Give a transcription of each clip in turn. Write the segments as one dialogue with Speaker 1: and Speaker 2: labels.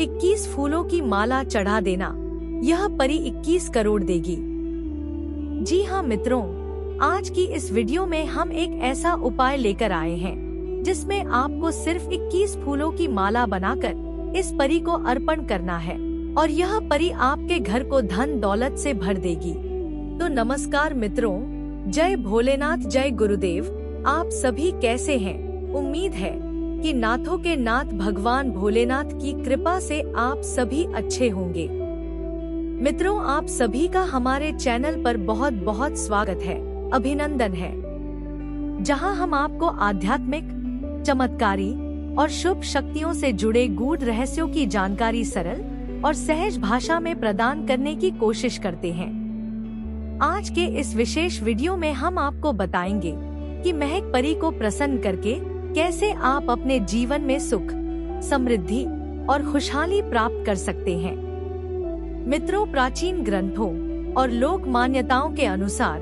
Speaker 1: 21 फूलों की माला चढ़ा देना, यह परी 21 करोड़ देगी। जी हाँ मित्रों, आज की इस वीडियो में हम एक ऐसा उपाय लेकर आए हैं जिसमें आपको सिर्फ 21 फूलों की माला बनाकर इस परी को अर्पण करना है और यह परी आपके घर को धन दौलत से भर देगी। तो नमस्कार मित्रों, जय भोलेनाथ, जय गुरुदेव। आप सभी कैसे हैं? उम्मीद है कि नाथों के नाथ भगवान भोलेनाथ की कृपा से आप सभी अच्छे होंगे। मित्रों, आप सभी का हमारे चैनल पर बहुत बहुत स्वागत है, अभिनंदन है, जहां हम आपको आध्यात्मिक, चमत्कारी और शुभ शक्तियों से जुड़े गूढ़ रहस्यों की जानकारी सरल और सहज भाषा में प्रदान करने की कोशिश करते हैं। आज के इस विशेष वीडियो में हम आपको बताएंगे कि महक परी को प्रसन्न करके कैसे आप अपने जीवन में सुख, समृद्धि और खुशहाली प्राप्त कर सकते हैं। मित्रों, प्राचीन ग्रंथों और लोक मान्यताओं के अनुसार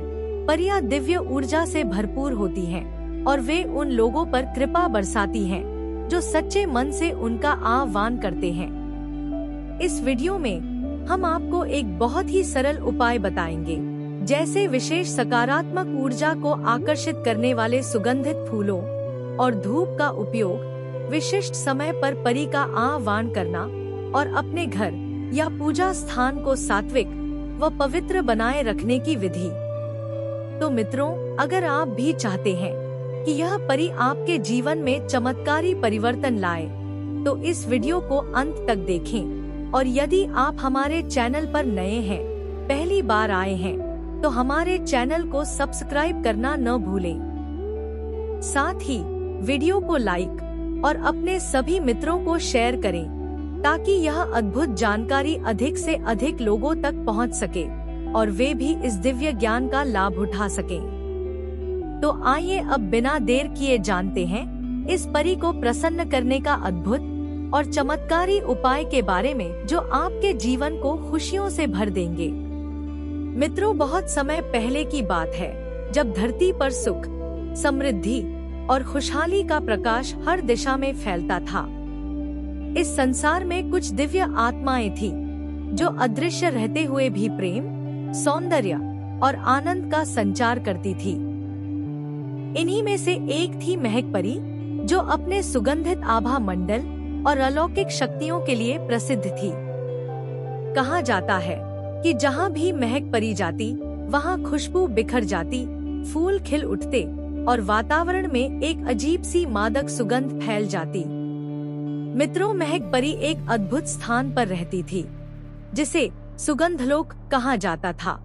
Speaker 1: परियां दिव्य ऊर्जा से भरपूर होती हैं और वे उन लोगों पर कृपा बरसाती हैं जो सच्चे मन से उनका आह्वान करते हैं। इस वीडियो में हम आपको एक बहुत ही सरल उपाय बताएंगे, जैसे विशेष सकारात्मक ऊर्जा को आकर्षित करने वाले सुगंधित फूलों और धूप का उपयोग, विशिष्ट समय पर परी का आह्वान करना और अपने घर या पूजा स्थान को सात्विक व पवित्र बनाए रखने की विधि। तो मित्रों, अगर आप भी चाहते हैं कि यह परी आपके जीवन में चमत्कारी परिवर्तन लाए, तो इस वीडियो को अंत तक देखें। और यदि आप हमारे चैनल पर नए हैं, पहली बार आए हैं, तो हमारे चैनल को सब्सक्राइब करना न भूलें। साथ ही वीडियो को लाइक और अपने सभी मित्रों को शेयर करें ताकि यह अद्भुत जानकारी अधिक से अधिक लोगों तक पहुंच सके और वे भी इस दिव्य ज्ञान का लाभ उठा सकें। तो आइए अब बिना देर किए जानते हैं इस परी को प्रसन्न करने का अद्भुत और चमत्कारी उपाय के बारे में, जो आपके जीवन को खुशियों से भर देंगे। मित्रों, बहुत समय पहले की बात है जब धरती पर सुख, समृद्धि और खुशहाली का प्रकाश हर दिशा में फैलता था। इस संसार में कुछ दिव्य आत्माएं थी जो अदृश्य रहते हुए भी प्रेम, सौंदर्य और आनंद का संचार करती थी। इन्हीं में से एक थी महक परी, जो अपने सुगंधित आभा मंडल और अलौकिक शक्तियों के लिए प्रसिद्ध थी। कहा जाता है कि जहाँ भी महक परी जाती, वहाँ खुशबू बिखर जाती, फूल खिल उठते और वातावरण में एक अजीब सी मादक सुगंध फैल जाती। मित्रों, महक परी एक अद्भुत स्थान पर रहती थी जिसे सुगंधलोक कहा जाता था।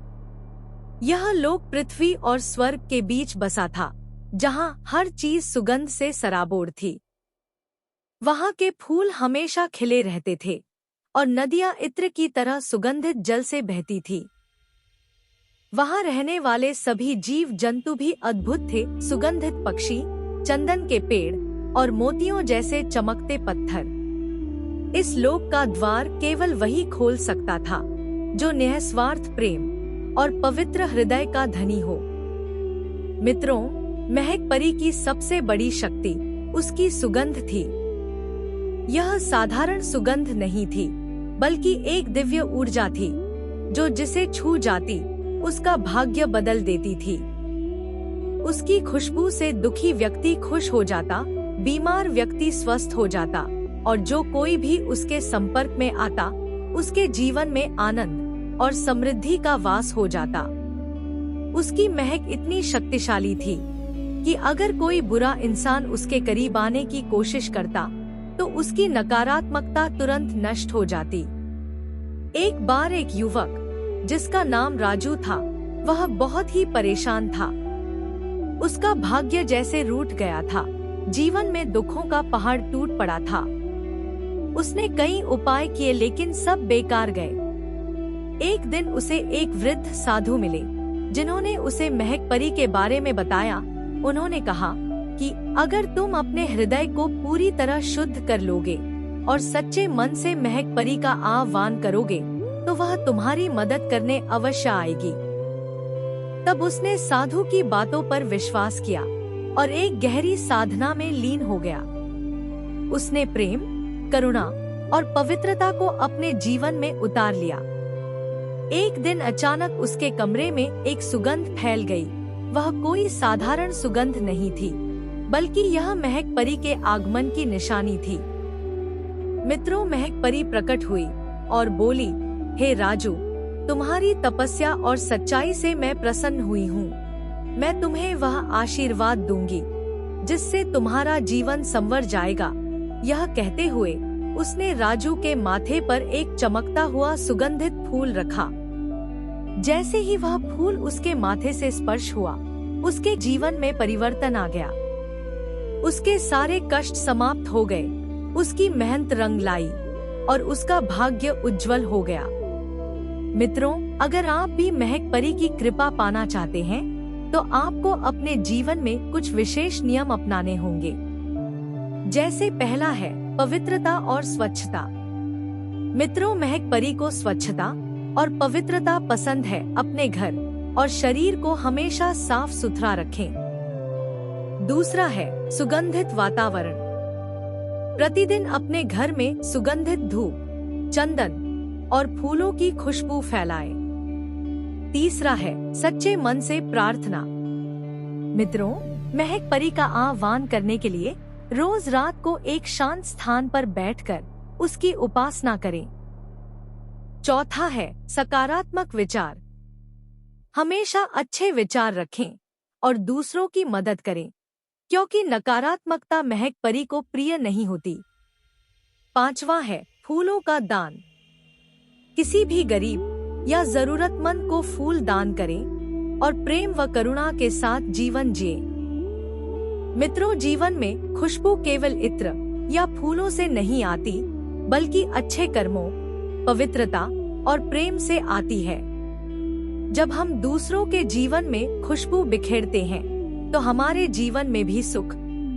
Speaker 1: यह लोक पृथ्वी और स्वर्ग के बीच बसा था, जहां हर चीज सुगंध से सराबोर थी। वहां के फूल हमेशा खिले रहते थे और नदियां इत्र की तरह सुगंधित जल से बहती थी। वहां रहने वाले सभी जीव जंतु भी अद्भुत थे। सुगंधित पक्षी, चंदन के पेड़ और मोतियों जैसे चमकते पत्थर। इस लोक का द्वार केवल वही खोल सकता था जो निस्वार्थ प्रेम और पवित्र हृदय का धनी हो। मित्रों, महक परी की सबसे बड़ी शक्ति उसकी सुगंध थी। यह साधारण सुगंध नहीं थी, बल्कि एक दिव्य ऊर्जा थी जो जिसे छू जाती उसका भाग्य बदल देती थी। उसकी खुशबू से दुखी व्यक्ति खुश हो जाता, बीमार व्यक्ति स्वस्थ हो जाता और जो कोई भी उसके संपर्क में आता, उसके जीवन में आनंद और समृद्धि का वास हो जाता। उसकी महक इतनी शक्तिशाली थी कि अगर कोई बुरा इंसान उसके करीब आने की कोशिश करता, तो उसकी नकारात्मकता तुरंत नष्ट हो जाती। एक बार एक युवक, जिसका नाम राजू था, वह बहुत ही परेशान था। उसका भाग्य जैसे रूठ गया था, जीवन में दुखों का पहाड़ टूट पड़ा था। उसने कई उपाय किए, लेकिन सब बेकार गए। एक दिन उसे एक वृद्ध साधु मिले, जिन्होंने उसे महक परी के बारे में बताया। उन्होंने कहा कि अगर तुम अपने हृदय को पूरी तरह शुद्ध कर लोगे और सच्चे मन से महक परी का आह्वान करोगे, तो वह तुम्हारी मदद करने अवश्य आएगी। तब उसने साधु की बातों पर विश्वास किया और एक गहरी साधना में लीन हो गया। उसने प्रेम, करुणा और पवित्रता को अपने जीवन में उतार लिया। एक दिन अचानक उसके कमरे में एक सुगंध फैल गई। वह कोई साधारण सुगंध नहीं थी, बल्कि यह महक परी के आगमन की निशानी थी। मित्रों, महक परी प्रकट हुई और बोली, हे राजू, तुम्हारी तपस्या और सच्चाई से मैं प्रसन्न हुई हूँ। मैं तुम्हें वह आशीर्वाद दूंगी जिससे तुम्हारा जीवन संवर जाएगा। यह कहते हुए उसने राजू के माथे पर एक चमकता हुआ सुगंधित फूल रखा। जैसे ही वह फूल उसके माथे से स्पर्श हुआ, उसके जीवन में परिवर्तन आ गया। उसके सारे कष्ट समाप्त हो गए, उसकी मेहनत रंग लाई और उसका भाग्य उज्जवल हो गया। मित्रों, अगर आप भी महक परी की कृपा पाना चाहते हैं, तो आपको अपने जीवन में कुछ विशेष नियम अपनाने होंगे। जैसे पहला है पवित्रता और स्वच्छता। मित्रों, महक परी को स्वच्छता और पवित्रता पसंद है। अपने घर और शरीर को हमेशा साफ सुथरा रखें। दूसरा है सुगंधित वातावरण। प्रतिदिन अपने घर में सुगंधित धूप, चंदन और फूलों की खुशबू फैलाएं। तीसरा है सच्चे मन से प्रार्थना। मित्रों, महक परी का आह्वान करने के लिए रोज रात को एक शांत स्थान पर बैठकर उसकी उपासना करें। चौथा है सकारात्मक विचार। हमेशा अच्छे विचार रखें और दूसरों की मदद करें, क्योंकि नकारात्मकता महक परी को प्रिय नहीं होती। पांचवा है फूलों का दान। किसी भी गरीब या जरूरतमंद को फूल दान करें और प्रेम व करुणा के साथ जीवन जिए। मित्रों, जीवन में खुशबू केवल इत्र या फूलों से नहीं आती, बल्कि अच्छे कर्मों, पवित्रता और प्रेम से आती है। जब हम दूसरों के जीवन में खुशबू बिखेरते हैं, तो हमारे जीवन में भी सुख,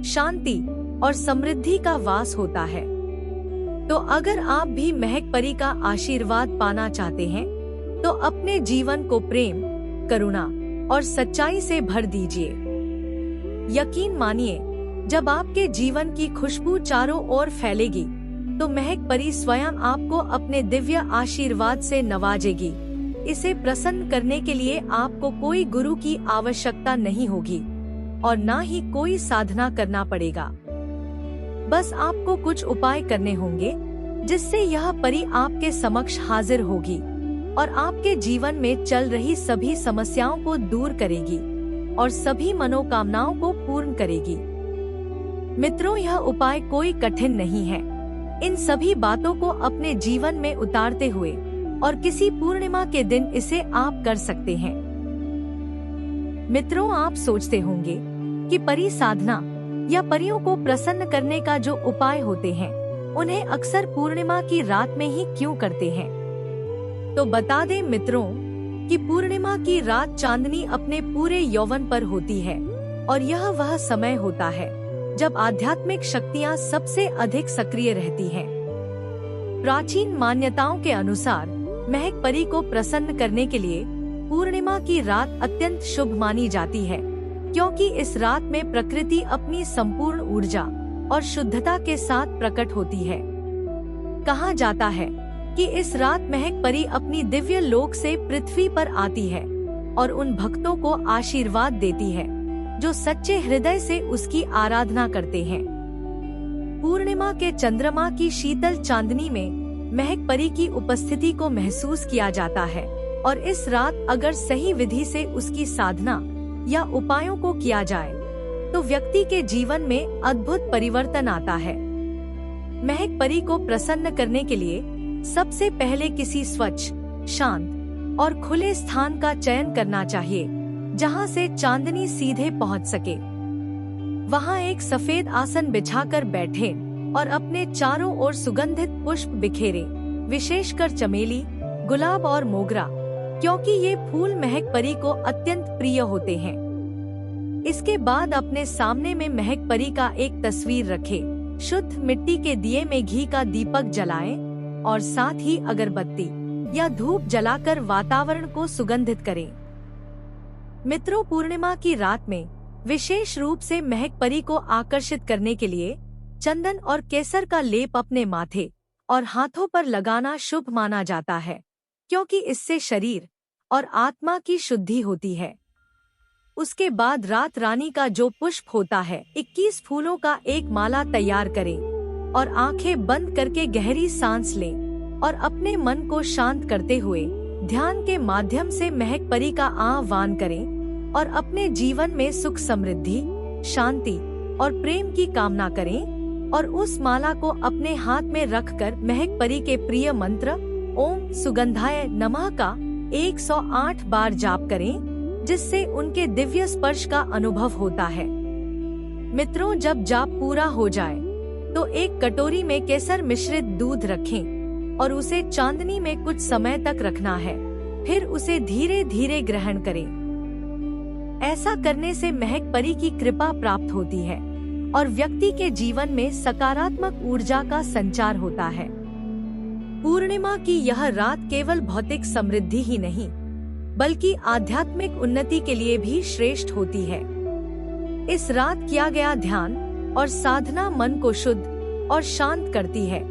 Speaker 1: शांति और समृद्धि का वास होता है। तो अगर आप भी महक परी का आशीर्वाद पाना चाहते हैं, तो अपने जीवन को प्रेम, करुणा और सच्चाई से भर दीजिए। यकीन मानिए, जब आपके जीवन की खुशबू चारों ओर फैलेगी, तो महक परी स्वयं आपको अपने दिव्य आशीर्वाद से नवाजेगी। इसे प्रसन्न करने के लिए आपको कोई गुरु की आवश्यकता नहीं होगी और न ही कोई साधना करना पड़ेगा। बस आपको कुछ उपाय करने होंगे, जिससे यह परी आपके समक्ष हाजिर होगी और आपके जीवन में चल रही सभी समस्याओं को दूर करेगी और सभी मनोकामनाओं को पूर्ण करेगी। मित्रों, यह उपाय कोई कठिन नहीं है। इन सभी बातों को अपने जीवन में उतारते हुए और किसी पूर्णिमा के दिन इसे आप कर सकते हैं। मित्रों, आप सोचते होंगे कि परी साधना या परियों को प्रसन्न करने का जो उपाय होते हैं, उन्हें अक्सर पूर्णिमा की रात में ही क्यों करते हैं। तो बता दें मित्रों कि पूर्णिमा की रात चांदनी अपने पूरे यौवन पर होती है और यह वह समय होता है जब आध्यात्मिक शक्तियां सबसे अधिक सक्रिय रहती हैं। प्राचीन मान्यताओं के अनुसार महक परी को प्रसन्न करने के लिए पूर्णिमा की रात अत्यंत शुभ मानी जाती है, क्योंकि इस रात में प्रकृति अपनी संपूर्ण ऊर्जा और शुद्धता के साथ प्रकट होती है। कहा जाता है कि इस रात महक परी अपनी दिव्य लोक से पृथ्वी पर आती है और उन भक्तों को आशीर्वाद देती है जो सच्चे हृदय से उसकी आराधना करते हैं। पूर्णिमा के चंद्रमा की शीतल चांदनी में महक परी की उपस्थिति को महसूस किया जाता है और इस रात अगर सही विधि से उसकी साधना या उपायों को किया जाए, तो व्यक्ति के जीवन में अद्भुत परिवर्तन आता है। महक परी को प्रसन्न करने के लिए सबसे पहले किसी स्वच्छ, शांत और खुले स्थान का चयन करना चाहिए, जहां से चांदनी सीधे पहुंच सके। वहां एक सफेद आसन बिछाकर बैठे और अपने चारों ओर सुगंधित पुष्प बिखेरे, विशेषकर चमेली, गुलाब और मोगरा, क्योंकि ये फूल महक परी को अत्यंत प्रिय होते हैं। इसके बाद अपने सामने में महक परी का एक तस्वीर रखें। शुद्ध मिट्टी के दिए में घी का दीपक जलाएं और साथ ही अगरबत्ती या धूप जलाकर वातावरण को सुगंधित करें। मित्रों, पूर्णिमा की रात में विशेष रूप से महक परी को आकर्षित करने के लिए चंदन और केसर का लेप अपने माथे और हाथों पर लगाना शुभ माना जाता है, क्योंकि इससे शरीर और आत्मा की शुद्धि होती है। उसके बाद रात रानी का जो पुष्प होता है, 21 फूलों का एक माला तैयार करें और आंखें बंद करके गहरी सांस लें और अपने मन को शांत करते हुए ध्यान के माध्यम से महक परी का आह्वान करें और अपने जीवन में सुख, समृद्धि, शांति और प्रेम की कामना करें और उस माला को अपने हाथ में रखकर महक परी के प्रिय मंत्र ओम सुगंधाय नमः का 108 बार जाप करें, जिससे उनके दिव्य स्पर्श का अनुभव होता है। मित्रों, जब जाप पूरा हो जाए तो एक कटोरी में केसर मिश्रित दूध रखें और उसे चांदनी में कुछ समय तक रखना है, फिर उसे धीरे धीरे ग्रहण करें। ऐसा करने से महक परी की कृपा प्राप्त होती है और व्यक्ति के जीवन में सकारात्मक ऊर्जा का संचार होता है। पूर्णिमा की यह रात केवल भौतिक समृद्धि ही नहीं, बल्कि आध्यात्मिक उन्नति के लिए भी श्रेष्ठ होती है। इस रात किया गया ध्यान और साधना मन को शुद्ध और शांत करती है,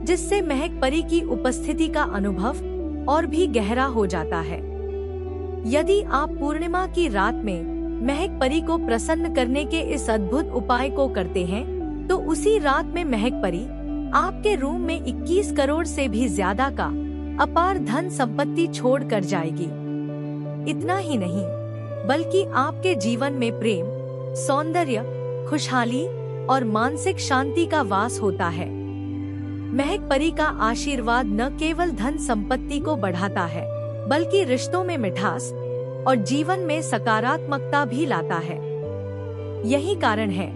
Speaker 1: जिससे महक परी की उपस्थिति का अनुभव और भी गहरा हो जाता है। यदि आप पूर्णिमा की रात में महक परी को प्रसन्न करने के इस अद्भुत उपाय को करते हैं, तो उसी रात में महक परी आपके रूम में 21 करोड़ से भी ज्यादा का अपार धन संपत्ति छोड़ कर जाएगी। इतना ही नहीं, बल्कि आपके जीवन में प्रेम, सौंदर्य, खुशहाली और मानसिक शांति का वास होता है। महक परी का आशीर्वाद न केवल धन संपत्ति को बढ़ाता है, बल्कि रिश्तों में मिठास और जीवन में सकारात्मकता भी लाता है। यही कारण है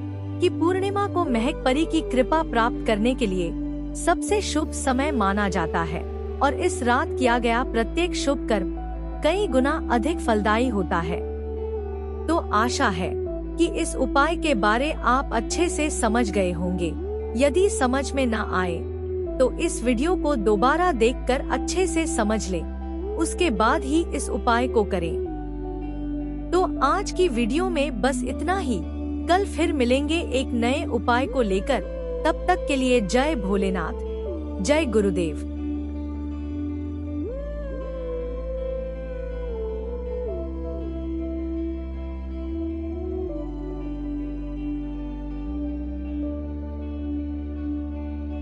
Speaker 1: कि पूर्णिमा को महक परी की कृपा प्राप्त करने के लिए सबसे शुभ समय माना जाता है और इस रात किया गया प्रत्येक शुभ कर्म कई गुना अधिक फलदायी होता है। तो आशा है कि इस उपाय के बारे आप अच्छे से समझ गए होंगे। यदि समझ में न आए तो इस वीडियो को दोबारा देखकर अच्छे से समझ लें, उसके बाद ही इस उपाय को करें। तो आज की वीडियो में बस इतना ही। कल फिर मिलेंगे एक नए उपाय को लेकर। तब तक के लिए जय भोलेनाथ, जय गुरुदेव।